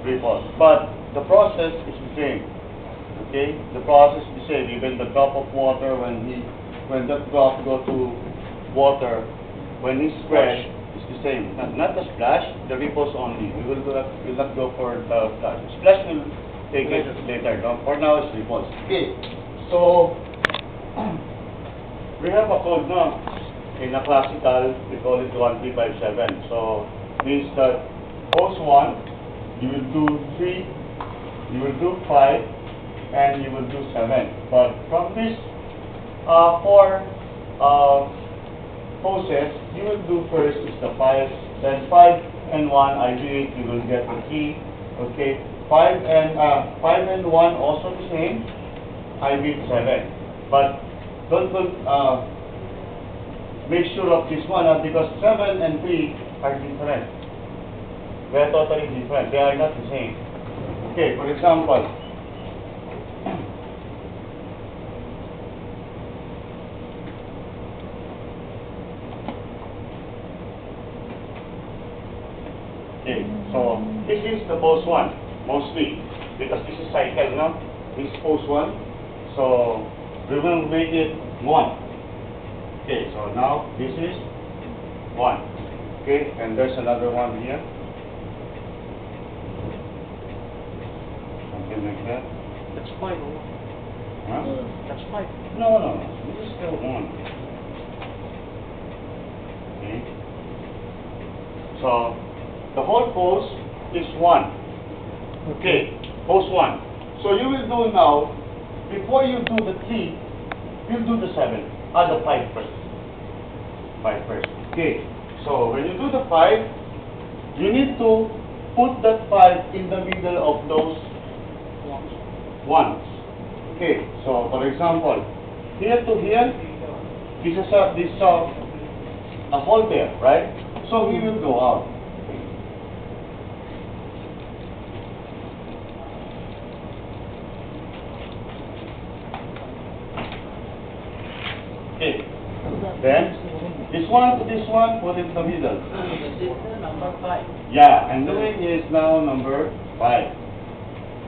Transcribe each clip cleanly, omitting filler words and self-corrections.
repos. But the process is the same. Okay, the process is the same. Even the drop of water when that drop go to water, when it's spread, it's the same. Not the splash, the repos only. We will not go for the splash. Splash will take it later. No? For now, it's repos. Okay, so we have a code now. In a classical, we call it 1357. So means that pose 1, you will do 3, you will do 5, and you will do 7. But from this 4 poses, you will do first is the 5, then 5 and 1, I do it, you will get a 3. Okay, 5 and 1 also the same, I beat 7. But don't make sure of this one because 7 and 3 are different. They are totally different. They are not the same. Okay, for example, okay, so this is the pose 1 mostly because this is cycle, no? This is pose 1. So we will make it 1. Okay, so now this is 1. Okay, and there's another one here. Something like that. That's 5. Huh? That's 5. No. This is still 1. Okay. So the whole pose is 1. Okay, pose 1. So you will do now, before you do the 3, you'll do the 7. The 5 first. 5 first. Okay. So when you do the 5, you need to put that 5 in the middle of those ones. Okay. So for example, here to here, this is a hole there, right? So he will go out. Okay. Then this one to this one, put it in the middle. This is number 5. Yeah, and doing is now number 5.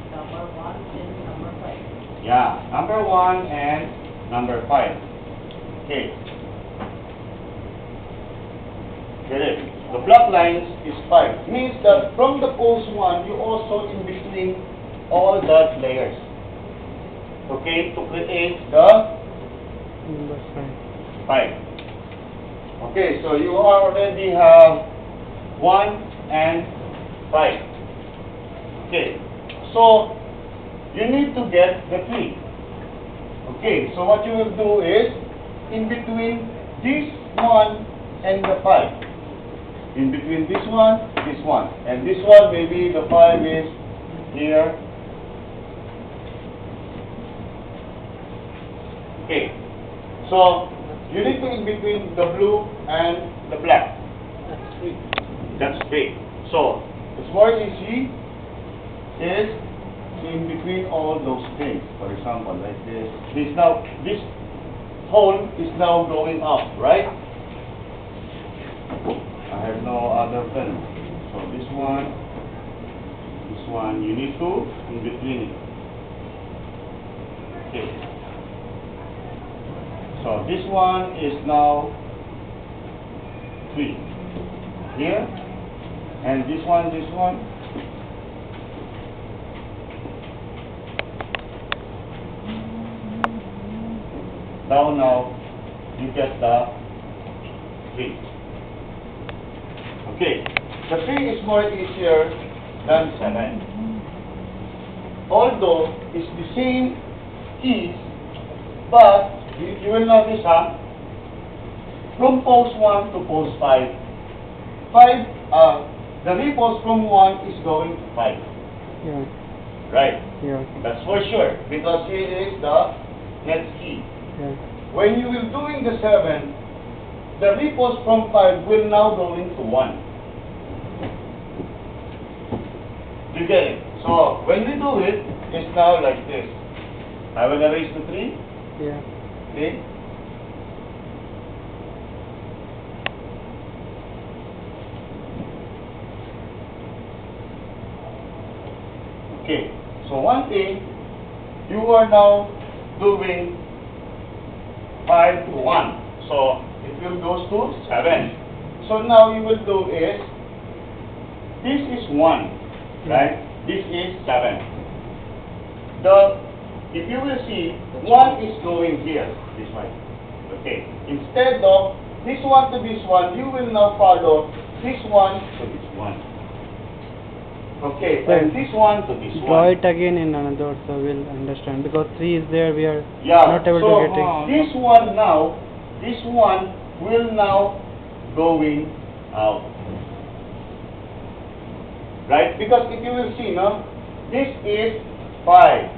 Number 1 and number 5. Yeah, number 1 and number 5. Okay. Get it? The black lines is 5. Means that from the pose 1, you also in between all that layers. Okay, to create the Number 5. 5. Okay, so you already have 1 and 5. Okay, so you need to get the 3. Okay, so what you will do is, in between this 1 and the 5, in between this one, and this one maybe the 5 is here. Okay, so you need to in between the blue and the black. That's 3. That's 3. So it's more easy is in between all those things. For example, like this. This hole is now going up, right? I have no other pen. So this one, you need to in between it. Okay. So this one is now 3 here, and this one. Now you get the 3. Okay, the 3 is more easier than 7. Although it's the same keys, but you will notice, from pose 1 to pose 5, the repose from 1 is going to 5. Yeah. Right? Yeah. That's for sure, because here is the next key. Yeah. When you will doing the 7, the repose from 5 will now go into 1. You get it? So when we do it, it's now like this. I will erase the 3. Yeah. Okay? Okay, so one thing, you are now doing 5 to 1. So it will goes to 7. So now you will do is, this is 1, right? This is 7. If you will see, 1 is going here, this way. Okay, instead of this one to this one, you will now follow this one to this one. Okay, and this one to this Draw one. it again in another so we'll understand. Because 3 is there, we are Yeah, not able so to get it. this one now, this one will now going out. Right? Because if you will see, no, this is 5.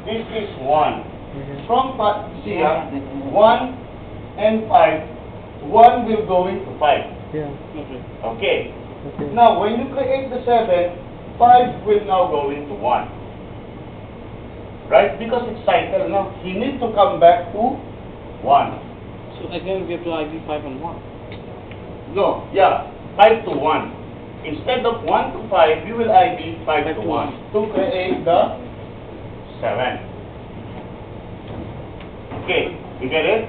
This is 1. Okay. From see, 1 and 5, 1 will go into 5. Yeah. Okay. Okay. Now, when you create the 7, 5 will now go into 1. Right? Because it's cycle now. He needs to come back to 1. So again, we have to ID 5 and 1. No, yeah, 5 to 1. Instead of 1 to 5, you will ID 5 to 1 to create the 7. Okay, you get it?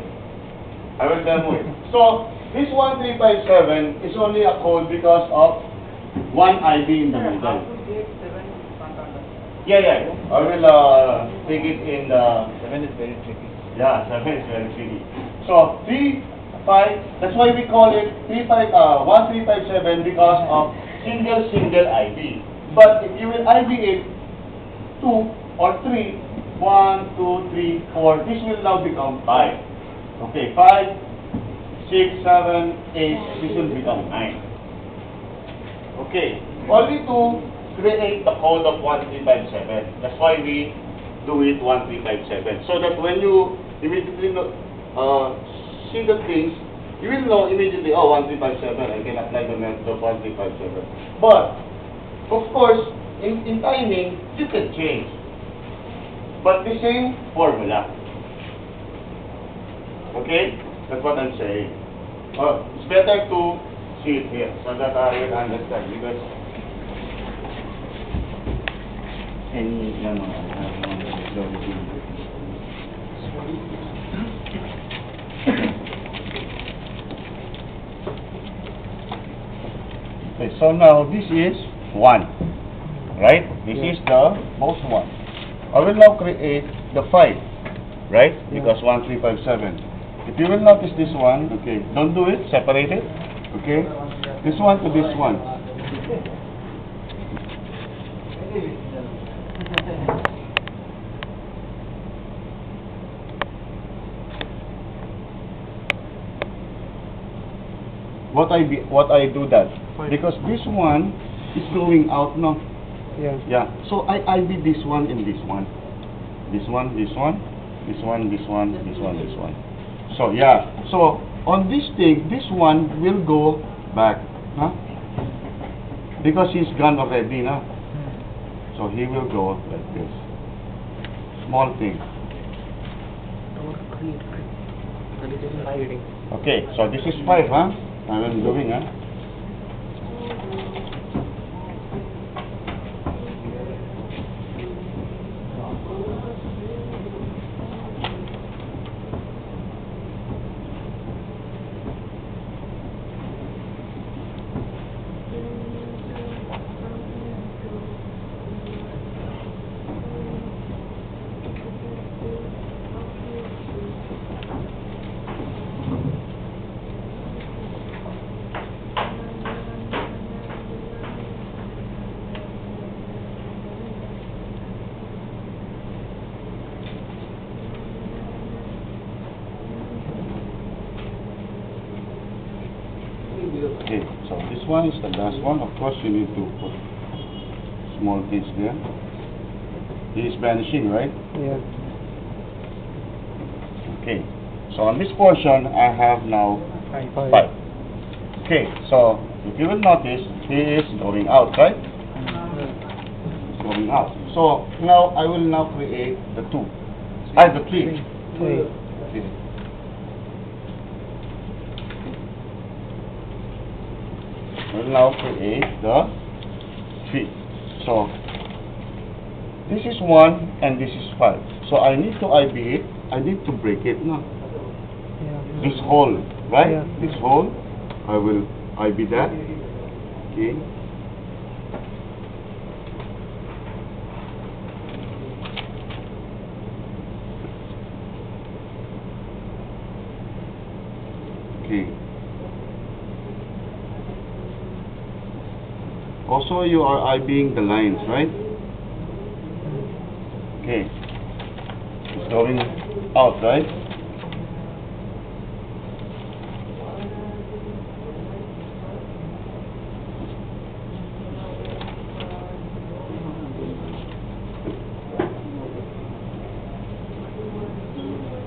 I will demo it. So, this 1357 is only a code because of one ID in the middle. Yeah. I will take it in the... 7 is very tricky. Yeah, 7 is very tricky. So, 3, 5, that's why we call it 1357 because of single ID. But if you will ID it 2 or 3, 1, 2, 3, 4, this will now become 5. Okay, 5, 6, 7, 8, this will become 9. Okay, only to create the code of 1357. That's why we do it 1357. So that when you immediately see the things, you will know immediately, oh, 1357, I can apply the method of 1357. But, of course, in timing, you can change. But the same formula. Okay? That's what I'm saying. It's better to see it here so that I will understand because okay, so now this is 1, right? This is the most 1. I will now create the 5, right? Because 1357. If you will notice this one, okay, don't do it, separate it, okay? This one to this one. What I do that? Because this one is going out now. Yeah. So I did this one and this one. This one, this one, this one, this one, this one, this one. So yeah. So on this thing, this one will go back. Huh? Because he's gone already, no? So he will go like this. Small thing. Okay, so this is 5, huh? I'm doing, huh? Okay, so this one is the last one. Of course, you need to put small things there. He is vanishing, right? Yeah. Okay, so on this portion, I have now 5. Okay, so if you will notice, he is going out, right? He's going out. So now I will now create the 2. The 3. Okay. I will now create the 3. So This is 1 and this is 5. So I need to IB it. I need to break it. No. Yeah. This hole, right? Yeah. This hole, I will IB that. Okay. Okay. Also, you are IBing the lines, right? Okay. It's going out, right?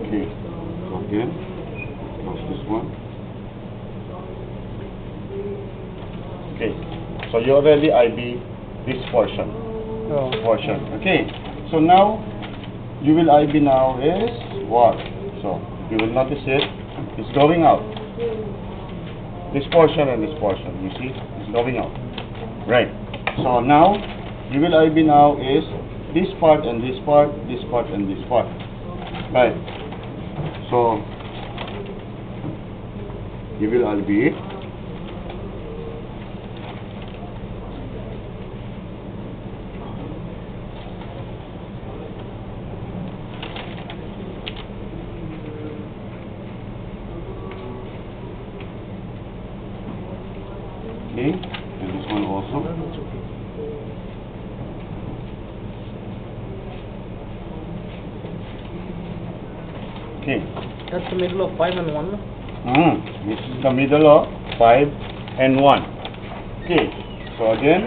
Okay. So again, close this one. Okay. So you already IB this portion. Oh. Okay. So now you will IB now is what? So you will notice it's going out. This portion and this portion, you see, it's going out. Right. So now you will IB now is this part and this part, this part and this part. Right. So you will IB it. Okay, and this one also. Okay. That's the middle of 5 and 1. This is the middle of 5 and 1. Okay, so again,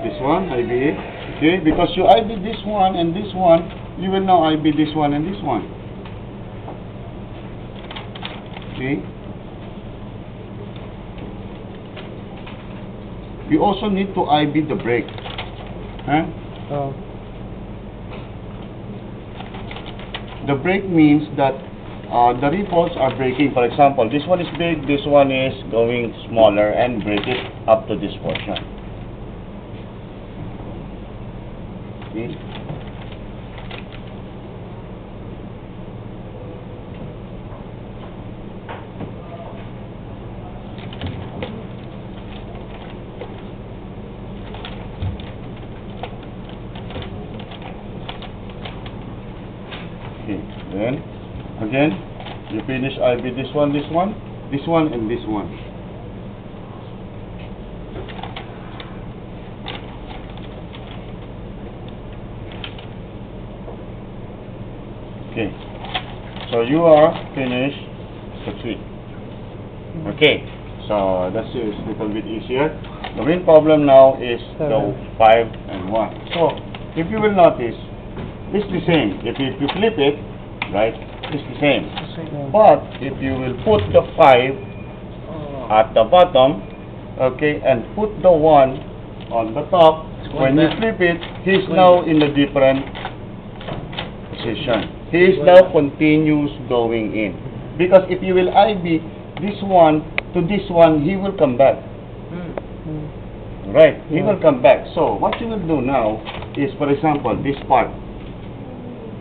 this one, IB. Okay, because you IB this one and this one, you will now IB this one and this one. Okay. We also need to IB the break. Huh? Oh. The break means that the ripples are breaking. For example, this one is big, this one is going smaller, and break it up to this portion. Okay. Okay, then again you finish IB this one, and this one. Okay, so you are finished the 3. Okay, so that's a little bit easier. The main problem now is the 5 and 1. So if you will notice, it's the same. If you flip it, right, it's the same. Yeah. But if you will put the 5 at the bottom, okay, and put the 1 on the top, when you flip it, he's now in a different position. He is now continuous going in. Because if you will IB this one to this one, he will come back. Right, he will come back. So what you will do now is, for example, this part.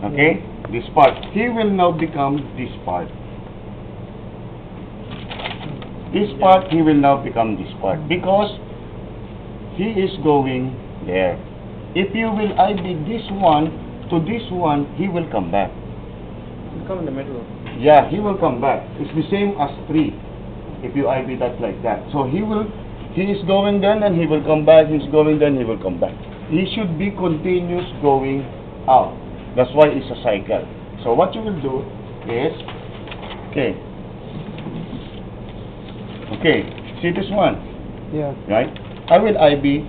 Okay, this part. He will now become this part. This part, he will now become this part. Because he is going there. If you will IB this one to this one, he will come back. He'll come in the middle. Yeah, he will come back. It's the same as 3. If you IB that like that. So he is going then and he will come back. He's going then, he will come back. He should be continuous going out. That's why it's a cycle. So what you will do is, okay, see this one, Yeah. right? I will IB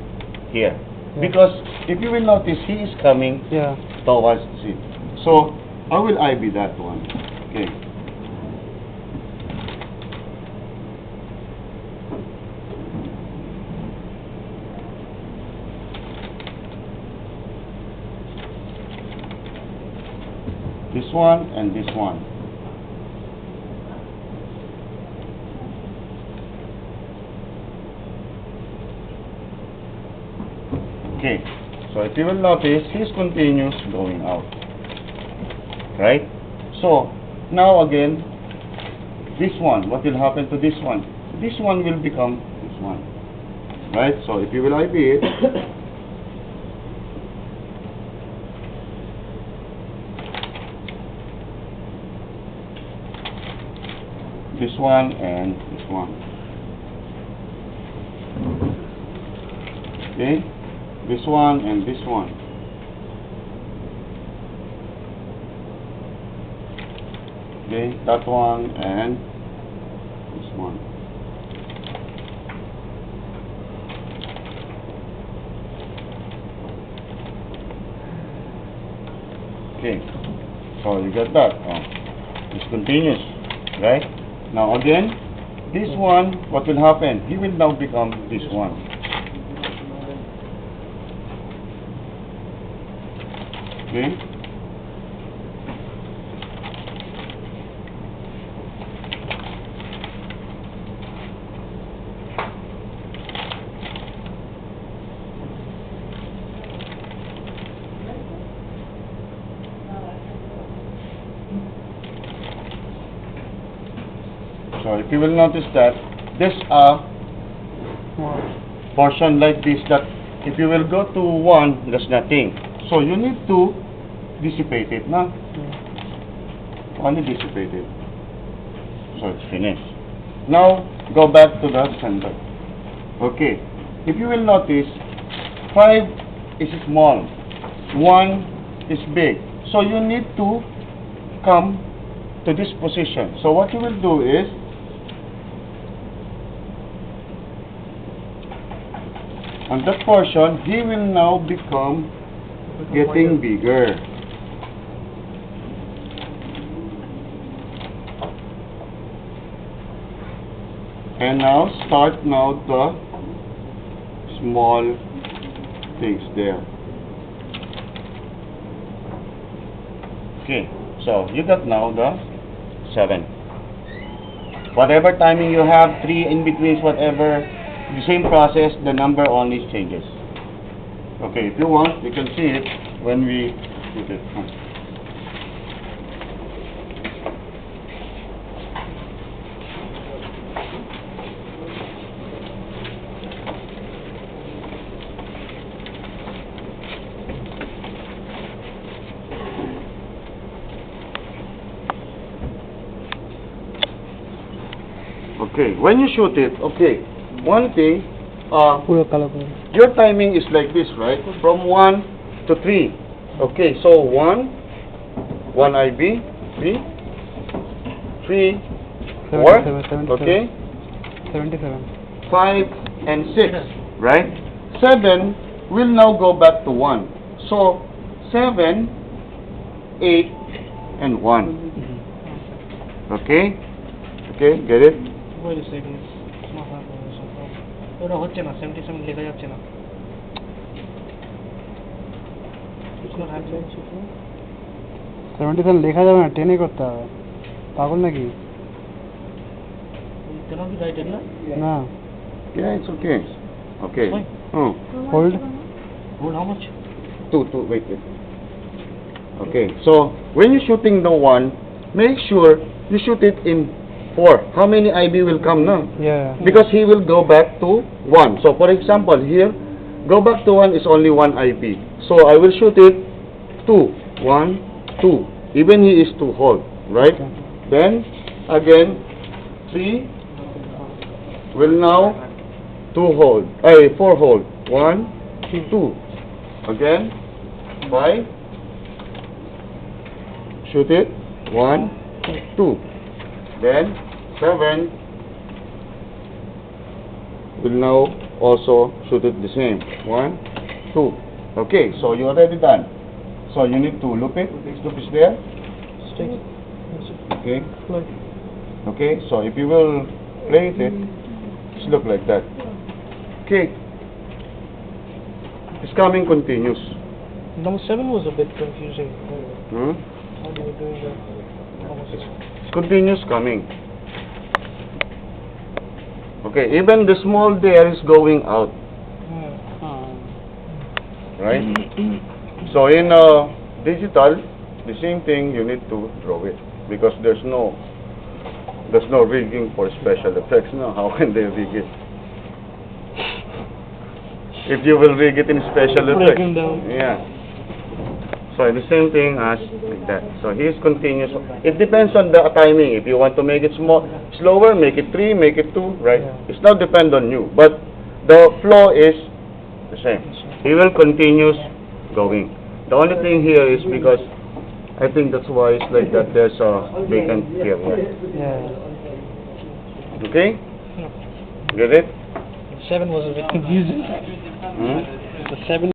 here. Yeah. Because if you will notice, he is coming Yeah. towards it. So I will IB that one. Okay. This one and this one. Okay. So if you will notice, he's continuous going out. Right? So, now again, this one, what will happen to this one? This one will become this one. Right? So if you will IB it, this one and this one. Okay? This one and this one. Okay? That one and this one. Okay. So you got that. It's continuous. Right? Now again, this one, what will happen? He will now become this one. Okay? So if you will notice that there's a portion like this that if you will go to 1, there's nothing. So you need to dissipate it, no? Only dissipate it. So it's finished. Now go back to the center. Okay. If you will notice, 5 is small, 1 is big. So you need to come to this position. So what you will do is, on that portion, he will now become getting bigger. And now start now the small things there. Okay, so you got now the 7. Whatever timing you have, 3 in betweens, whatever, the same process, the number only changes. Okay, if you want, you can see it when we put it. Okay, when you shoot it, okay, one thing, your timing is like this, right? From 1 to 3. Okay, so 1 IB, 3, 4, okay, 77. 5 and 6, right? 7 will now go back to 1. So 7, 8, and 1. Okay? Okay, get it? Wait a second. It's not happening. ওটা হচ্ছে না 77 লেখা যাচ্ছে না It's not happening. 77 লেখা যাবে না, 10 করতে হবে। পাগল নাকি? Can I be right না? না। Yeah, it's okay. Okay. Fine. Hold. Hold how much? 2, wait. Okay, so when you're shooting the 1, make sure you shoot it in 4. How many IB will come now? Yeah. Because he will go back to 1. So for example, here, go back to 1 is only 1 IB. So I will shoot it 2, 1, 2. Even he is 2 hold, right? Okay. Then again 3 will now 2 hold. 4 hold. 1, 2. Again 5. Shoot it 1, 2. Then 7 will now also shoot it the same. 1, 2. Okay, so you already done. So you need to loop it. This loop is there. Okay. Okay, so if you will play it, just look like that. Okay. It's coming continuous. Number 7 was a bit confusing. Hmm? How do we do that? It's continuous coming. Okay, even the small there is going out. right? So in digital, the same thing, you need to draw it because there's no rigging for special effects. No, how can they rig it? If you will rig it in special effects, Breaking down. yeah. So the same thing as like that. So here's continuous. It depends on the timing. If you want to make it slower, make it 3, make it 2, right? Yeah. It's not depend on you, but the flow is the same. He will continuous going. The only thing here is because I think that's why it's like that. There's a vacant here. Yeah. Okay? No. Get it? 7 was a bit confusing. Hmm? The 7